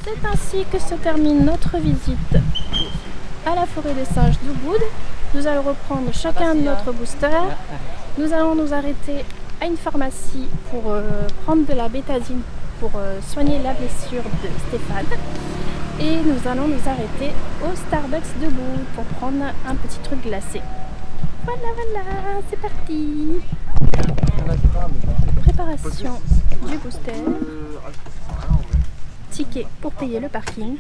C'est ainsi que se termine notre visite à la forêt des singes d'Ubud. Nous allons reprendre chacun notre booster. Nous allons nous arrêter à une pharmacie pour prendre de la bétadine pour soigner la blessure de Stéphane. Et nous allons nous arrêter au Starbucks d'Ubud pour prendre un petit truc glacé. Voilà, c'est parti. Préparation du booster. Ticket pour payer le parking.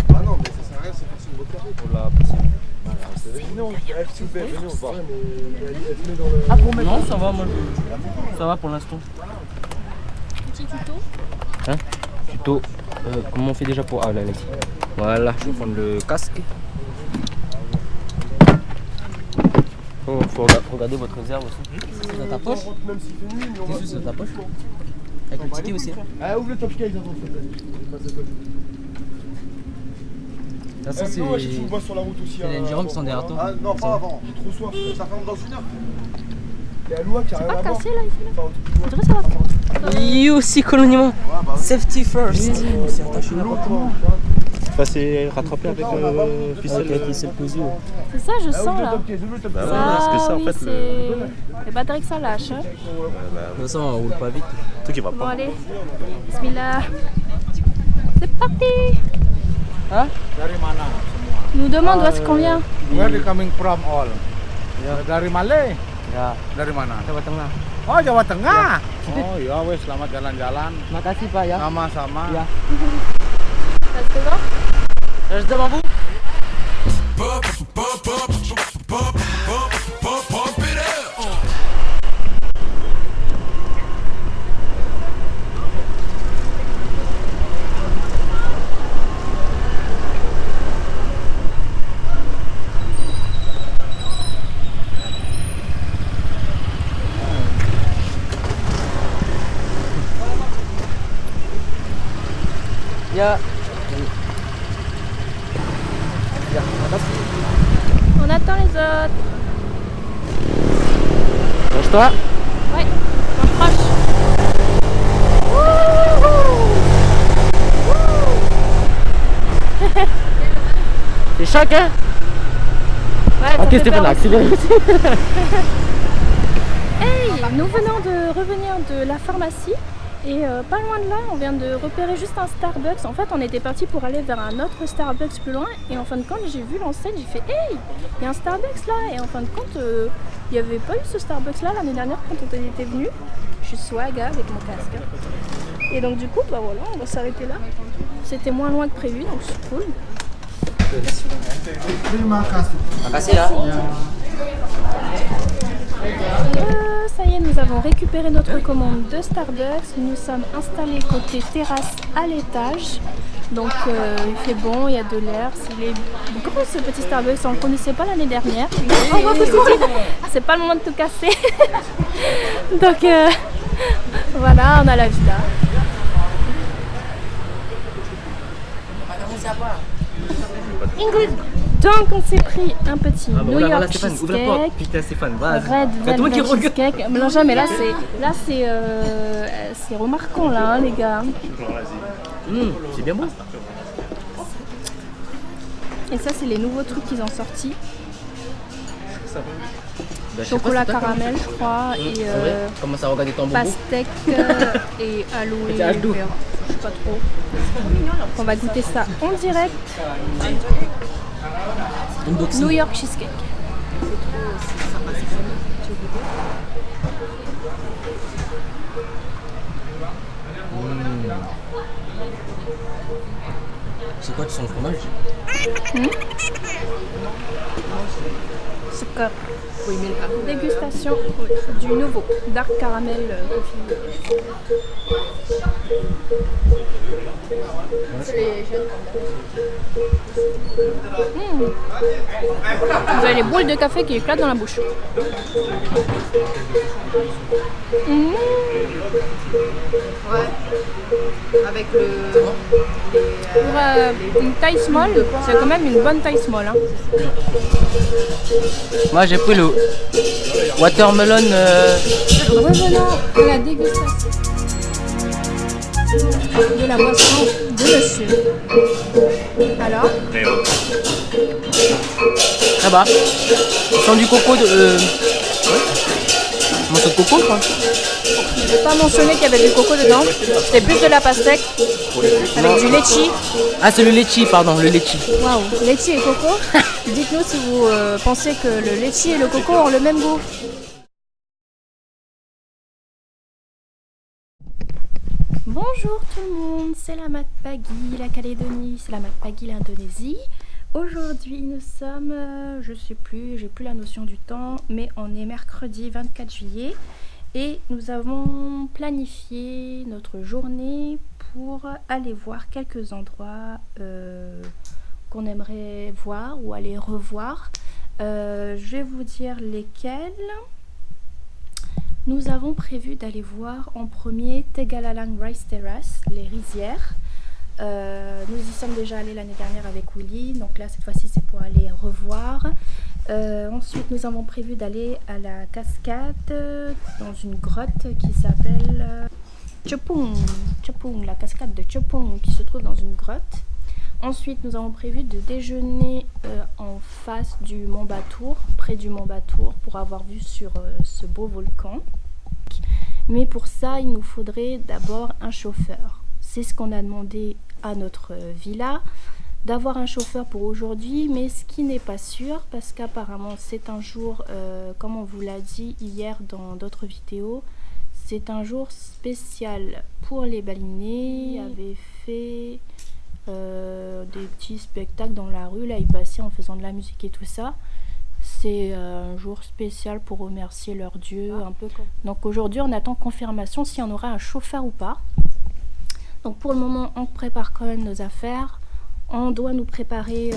Ah non, mais ça sert à rien, c'est forcément votre café pour la piscine. Non, s'il vous plaît, venez, on va. Ah, pour mettre. Non, ça va, moi. Ça va pour l'instant. Petit tuto. Hein? Tuto. Comment on fait déjà pour. Ah, là, ici. Voilà, je vais prendre le casque. Oh, faut regarder votre réserve aussi. C'est dans ta poche? Qu'est-ce que c'est dans ta poche? Avec le ticket aussi. Ah, ouvre le top case avant, s'il te plaît. Ah, ça, c'est. Non, si tu me vois sur la route aussi. C'est les Jérôme qui sont derrière toi. Ah, non, pas avant, j'ai trop soif. Ça ferme dans une heure. Il y a Loua qui arrive Pas à cassé là ici là. On dirait ça va. You aussi, coloniment. Safety first. C'est attaché n'importe comment. C'est rattrapé avec ficelle. C'est ça, je sens là. Bah ouais, parce que ça en fait le les batteries que ça lâche. Hein. De toute façon, on roule pas vite. truc qui va Bon pas. allez, bismillah. C'est parti. Hein? Dari mana semua? Nous demande où est-ce qu'on vient. Where they coming from all? Dari Malay? Ya, Dari mana? Jawa Tengah. Oh, Jawa Tengah. Oh, ya wes, selamat jalan-jalan. Makasih Pak ya. Sama-sama. Ya. Reste devant. Reste devant vous. Ya. Ya, makasih. On attend les autres. Lâche-toi. Ouais, on approche. C'est choc, hein? Ouais, ça Ok, fait Stéphane peur a aussi. accéléré aussi. Hey, nous venons de revenir de la pharmacie et pas loin de là, on vient de repérer juste un Starbucks. En fait, on était parti pour aller vers un autre Starbucks plus loin et en fin de compte, j'ai vu l'enseigne, j'ai fait hey, il y a un Starbucks là. Et en fin de compte, il n'y avait pas eu ce Starbucks là l'année dernière quand on était venu. Je suis swag hein, avec mon casque. Et donc du coup, bah voilà, on va s'arrêter là. C'était moins loin que prévu, donc c'est cool. Makasih ya. Ça y est, nous avons récupéré notre commande de Starbucks. Nous sommes installés côté terrasse à l'étage. Donc il fait bon, il y a de l'air. Il est gros ce petit Starbucks, on ne le connaissait pas l'année dernière. C'est pas le moment de tout casser. Donc voilà, on a la villa. Ingrid. Donc on s'est pris un petit New York cheesecake, Putain, Stéphane, vas-y. Red Velvet cheesecake. Mais non jamais, là c'est remarquant là hein, les gars. C'est bien bon. Et ça c'est les nouveaux trucs qu'ils ont sortis. Bah, je sais pas, Chocolat c'est toi, caramel je crois et Commence à regarder ton bobo. pastèque et aloe C'est aloe. vera. Je sais pas trop. On va goûter ça en direct. Unboxing. New York cheesecake. C'est quoi, tu sens le fromage? Sucre. Dégustation du nouveau Dark Caramel Coffee. Vous avez les boules de café qui éclatent dans la bouche. Avec le... Pour une taille small, c'est quand même une bonne taille small. Hein. Moi j'ai pris le watermelon. Revenons à la dégustation. de la boisson de monsieur. Alors? Ça va. Sans du coco de... Un morceau de coco, quoi. Je n'ai pas mentionné qu'il y avait du coco dedans. C'était plus de la pastèque avec du litchi. Ah, c'est le litchi, pardon, le litchi. Waouh, litchi et coco. Dites-nous si vous pensez que le litchi et le coco ont le même goût. Bonjour tout le monde, c'est la Mat-Pagi, la Calédonie, c'est la Mat-Pagi, l'Indonésie. Aujourd'hui nous sommes, je sais plus, j'ai plus la notion du temps, mais on est mercredi 24 juillet et nous avons planifié notre journée pour aller voir quelques endroits qu'on aimerait voir ou aller revoir. Je vais vous dire lesquels. Nous avons prévu d'aller voir en premier Tegalalang Rice Terrace, les rizières. Nous y sommes déjà allés l'année dernière avec Willy, donc là cette fois-ci c'est pour aller revoir. Ensuite nous avons prévu d'aller à la cascade dans une grotte qui s'appelle Chepung, la cascade de Chepung qui se trouve dans une grotte. Ensuite nous avons prévu de déjeuner en face du Mont Batour, près du Mont Batour, pour avoir vue sur ce beau volcan. Mais pour ça il nous faudrait d'abord un chauffeur. C'est ce qu'on a demandé à notre villa, d'avoir un chauffeur pour aujourd'hui, mais ce qui n'est pas sûr parce qu'apparemment c'est un jour, comme on vous l'a dit hier dans d'autres vidéos, c'est un jour spécial pour les balinés. Ils avaient fait des petits spectacles dans la rue, là ils passaient en faisant de la musique et tout ça. C'est un jour spécial pour remercier leur dieu, un peu comme... Donc aujourd'hui on attend confirmation si on aura un chauffeur ou pas. Donc pour le moment on prépare quand même nos affaires. On doit nous préparer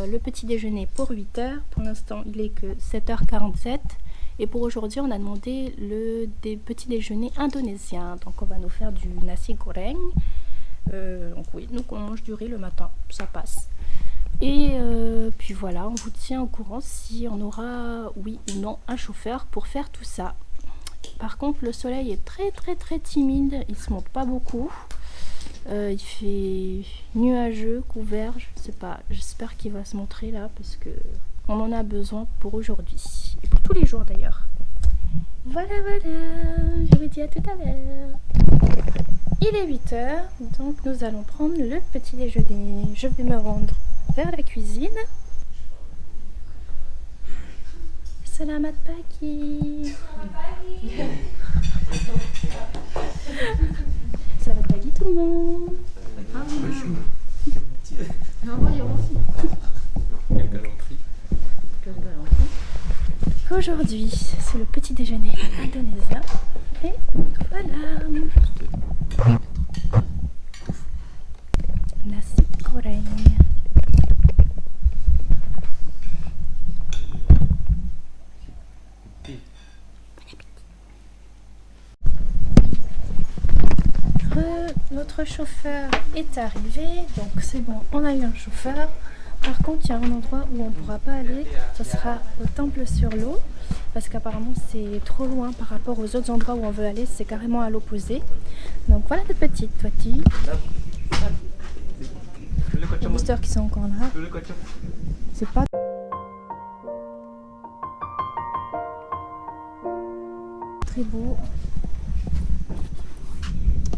le petit déjeuner pour 8 h. Pour l'instant il est que 7h47. Et pour aujourd'hui on a demandé des petits déjeuners indonésiens. Donc on va nous faire du nasi goreng. Donc oui, nous on mange du riz le matin, ça passe. Et puis voilà, on vous tient au courant si on aura, oui ou non, un chauffeur pour faire tout ça. Par contre le soleil est très timide, il se montre pas beaucoup. Il fait nuageux, couvert, je sais pas, j'espère qu'il va se montrer là parce que on en a besoin pour aujourd'hui et pour tous les jours d'ailleurs. Voilà, je vous dis à tout à l'heure. Il est 8 h, donc nous allons prendre le petit déjeuner. Je vais me rendre vers la cuisine. C'est la Mat-Pagi. C'est la Mat-Pagi tout le monde. Aujourd'hui, c'est le petit déjeuner indonésien. Et voilà. Nasi goreng. Notre chauffeur est arrivé, donc c'est bon, on a eu un chauffeur. Par contre, il y a un endroit où on ne pourra pas aller, ce sera au temple sur l'eau, parce qu'apparemment c'est trop loin par rapport aux autres endroits où on veut aller, c'est carrément à l'opposé. Donc voilà les petites toitilles. Les boosters qui sont encore là. C'est pas... très beau.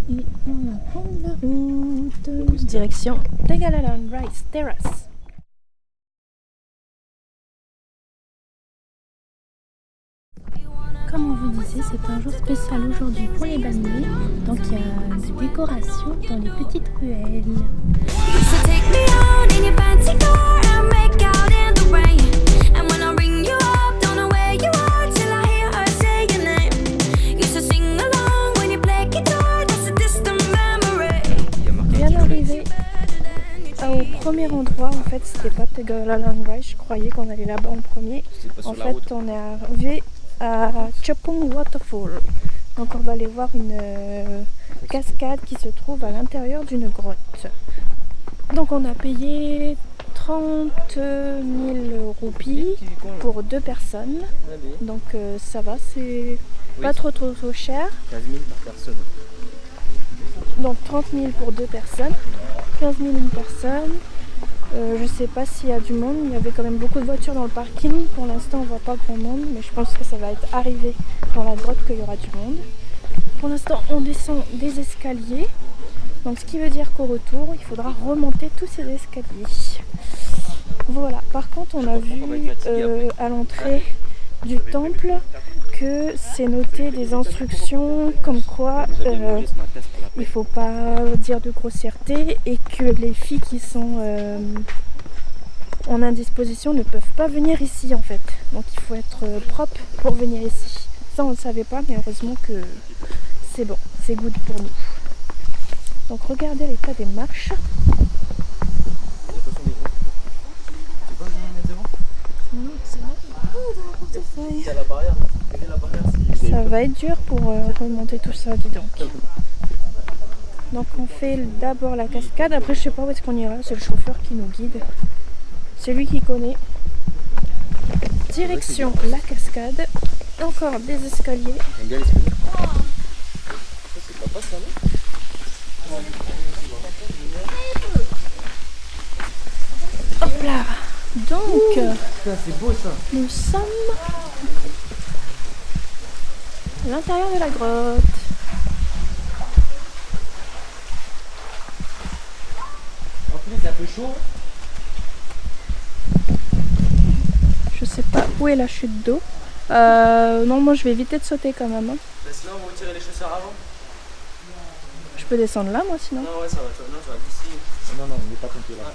Et on va prendre la route. Direction Tegalalang Rice Terrace. Comme on vous disait, c'est un jour spécial aujourd'hui pour les balinés. Donc il y a des décorations dans les petites ruelles. Au premier endroit, en fait, c'était pas Tegalalang Rice, je croyais qu'on allait là-bas en premier. En fait, on est arrivé à Chepung Waterfall. Donc, on va aller voir une cascade qui se trouve à l'intérieur d'une grotte. Donc, on a payé 30 000 roupies pour 2 personnes. Donc, ça va, c'est pas trop cher. 15 000 par personne. Donc 30 000 pour 2 personnes, 15 000 une personne. Je sais pas s'il y a du monde, il y avait quand même beaucoup de voitures dans le parking. Pour l'instant on voit pas grand monde, mais je pense que ça va être arrivé dans la grotte qu'il y aura du monde. Pour l'instant on descend des escaliers, donc ce qui veut dire qu'au retour il faudra remonter tous ces escaliers. Voilà, par contre on a vu à l'entrée du temple que c'est noté des instructions comme quoi il faut pas dire de grossièreté et que les filles qui sont en indisposition ne peuvent pas venir ici en fait. Donc il faut être propre pour venir ici. Ça on ne le savait pas, mais heureusement que c'est bon, c'est good pour nous. Donc regardez l'état des marches. Ça va être dur pour remonter tout ça, dis donc. Donc on fait d'abord la cascade, après je sais pas où est-ce qu'on ira, c'est le chauffeur qui nous guide. C'est lui qui connaît. Direction la cascade, encore des escaliers. Hop là. Donc, nous sommes à l'intérieur de la grotte. C'est un peu chaud. Je sais pas où est la chute d'eau. Non, moi je vais éviter de sauter quand même. Hein. Sinon, on va retirer les chaussures avant. Je peux descendre là, moi sinon. Non, ouais, ça va. Non, je vais d'ici. Non, on n'est pas compté là.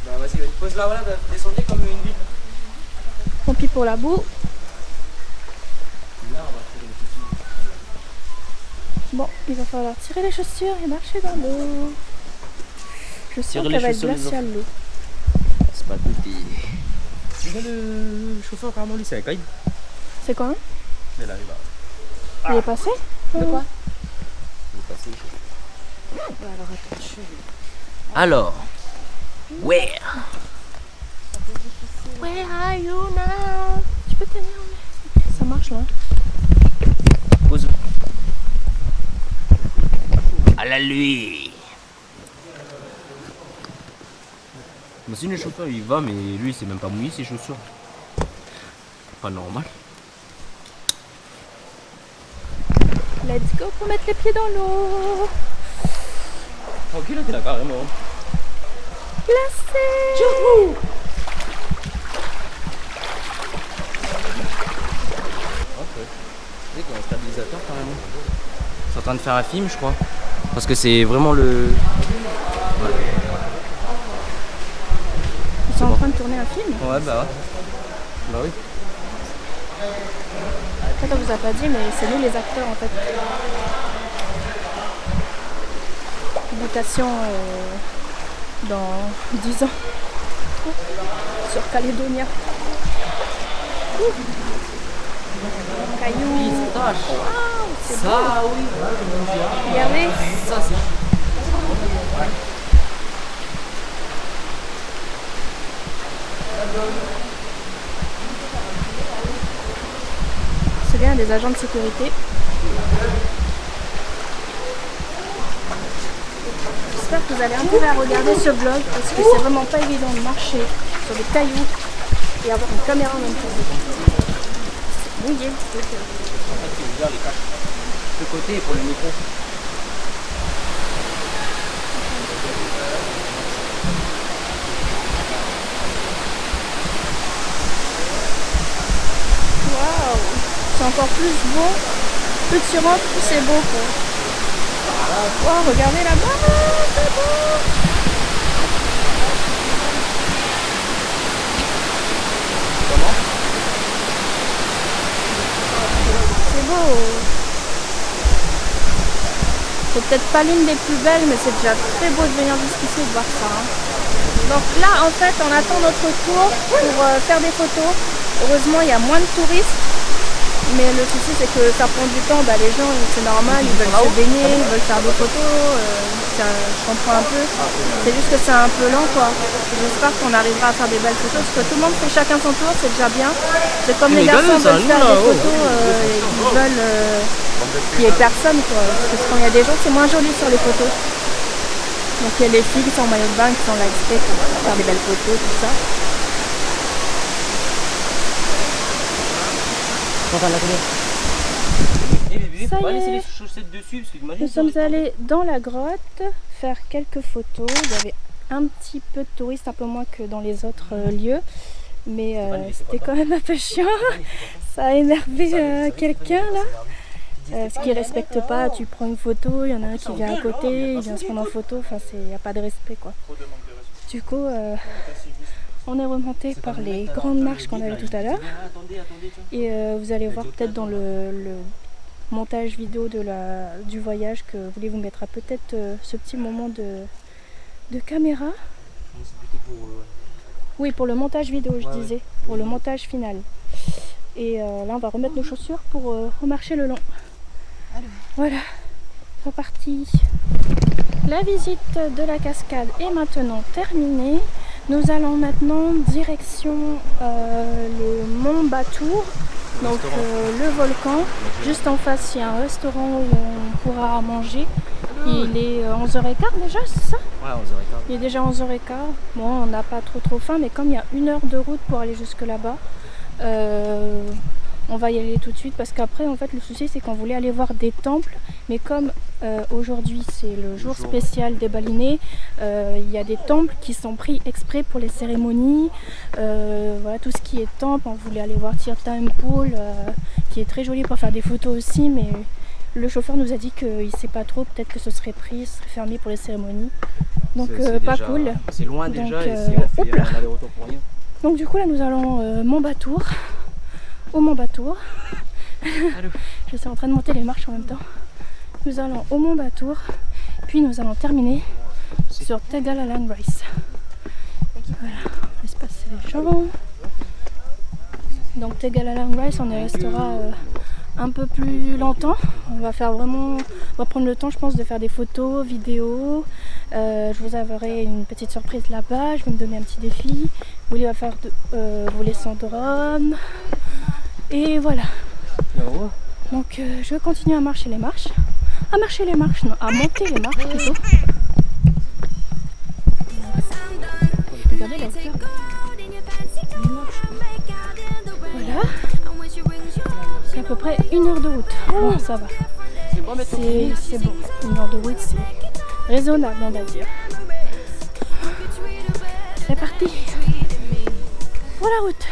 Bah, vas-y, pose là, voilà, descendez comme une ville. Tant pis pour la boue. Là, on va tirer les chaussures. Bon, il va falloir tirer les chaussures et marcher dans l'eau. Je sens qu'elle va être glaciale l'eau. C'est pas tout. Tu vois le chauffeur apparemment lui c'est un guide. C'est quoi hein? Il est là, il va. Il est passé? De quoi? Il est passé. Alors, where are you now? Tu peux tenir mais ça marche là. Pose. À la lui. Mais si le chauffeur il va, mais lui c'est même pas mouillé ses chaussures. Pas normal. Let's go pour mettre les pieds dans l'eau. Tranquille là, t'es là carrément. Glacé. C'est qu'il y a un stabilisateur carrément. C'est en train de faire un film je crois. Parce que c'est vraiment le... Ils sont en train de tourner un film? Ouais bah ouais. Bah oui. En fait on vous a pas dit mais c'est nous les acteurs en fait. Mutation dans 10 ans. Sur Calédonia. Caillou. Pistache. C'est Ça beau. oui. Regardez. Ça c'est... C'est bien des agents de sécurité. J'espère que vous allez intérêt à regarder ce vlog parce que c'est vraiment pas évident de marcher sur des cailloux et avoir une caméra en même temps. C'est mouillé. En fait, c'est ouvert les caches. De côté pour le micro. Waouh, c'est encore plus beau. Plus tu rentres, plus c'est beau quoi. Wow, regardez là-bas, c'est beau. Comment? C'est beau. C'est peut-être pas l'une des plus belles, mais c'est déjà très beau de venir jusqu'ici et de voir ça. Hein. Donc là, en fait, on attend notre tour pour faire des photos. Heureusement, il y a moins de touristes. Mais le souci, c'est que ça prend du temps. Bah, les gens, c'est normal, ils veulent se baigner, ils veulent faire des photos. Je comprends un peu. C'est juste que c'est un peu lent, quoi. J'espère qu'on arrivera à faire des belles photos. Parce que tout le monde fait chacun son tour, c'est déjà bien. C'est comme les garçons veulent faire des photos, ils veulent qu'il n'y ait personne quoi. Parce que quand il y a des gens, c'est moins joli sur les photos. Donc il y a les filles qui sont en maillot de bain, qui sont là exprès pour faire des belles photos, tout ça. Ça y est. Les chaussettes dessus, parce que Nous sommes allés dans la grotte faire quelques photos. Il y avait un petit peu de touristes, un peu moins que dans les autres lieux. Mais c'était quand même un peu chiant. Ça a énervé quelqu'un là. Ce qui ne respecte pas, tu prends une photo, il y en a un qui vient à côté, il vient se prendre en photo, enfin il n'y a pas de respect quoi. Du coup, on est remonté par les grandes marches qu'on avait tout à l'heure. Et vous allez voir peut-être dans le montage vidéo du voyage que Willy vous mettra peut-être ce petit moment de caméra. Oui, pour le montage vidéo, je disais, pour le montage final. Et là, on va remettre nos chaussures pour remarcher le long. Voilà, c'est parti. La visite de la cascade est maintenant terminée. Nous allons maintenant direction le mont Batour, donc le volcan. Juste en face, il y a un restaurant où on pourra manger. Il est 11h15 déjà, c'est ça? Ouais, 11h15. Il est déjà 11h15. Bon, on n'a pas trop faim, mais comme il y a 1 heure de route pour aller jusque là-bas, on va y aller tout de suite parce qu'après, en fait, le souci c'est qu'on voulait aller voir des temples, mais comme aujourd'hui c'est le jour spécial des balinés, il y a des temples qui sont pris exprès pour les cérémonies. Voilà, tout ce qui est temple, on voulait aller voir Tir Temple, qui est très joli pour faire des photos aussi, mais le chauffeur nous a dit qu'il ne sait pas trop, peut-être que ce serait pris, ce serait fermé pour les cérémonies. Donc pas déjà, cool. C'est loin Donc, déjà et on fait un aller-retour pour rien. Donc du coup là nous allons Mont Batour, au Mont Batour. Je suis en train de monter les marches en même temps. Nous allons au Mont Batour, puis nous allons terminer sur Tegalaland Rice. Voilà, laisse passer les gens. Donc Tegalaland Rice, on y restera un peu plus longtemps. On va prendre le temps, je pense, de faire des photos, vidéos. Je vous avouerai une petite surprise là-bas. Je vais me donner un petit défi. Willy va faire voler son drone. Et voilà. Donc je vais continuer à marcher les marches. À monter les marches plutôt. Regardez la hauteur. Voilà. C'est à peu près 1 heure de route. Bon, ça va. C'est bon. 1 heure de route, c'est raisonnable, on va dire. C'est parti. Pour la route.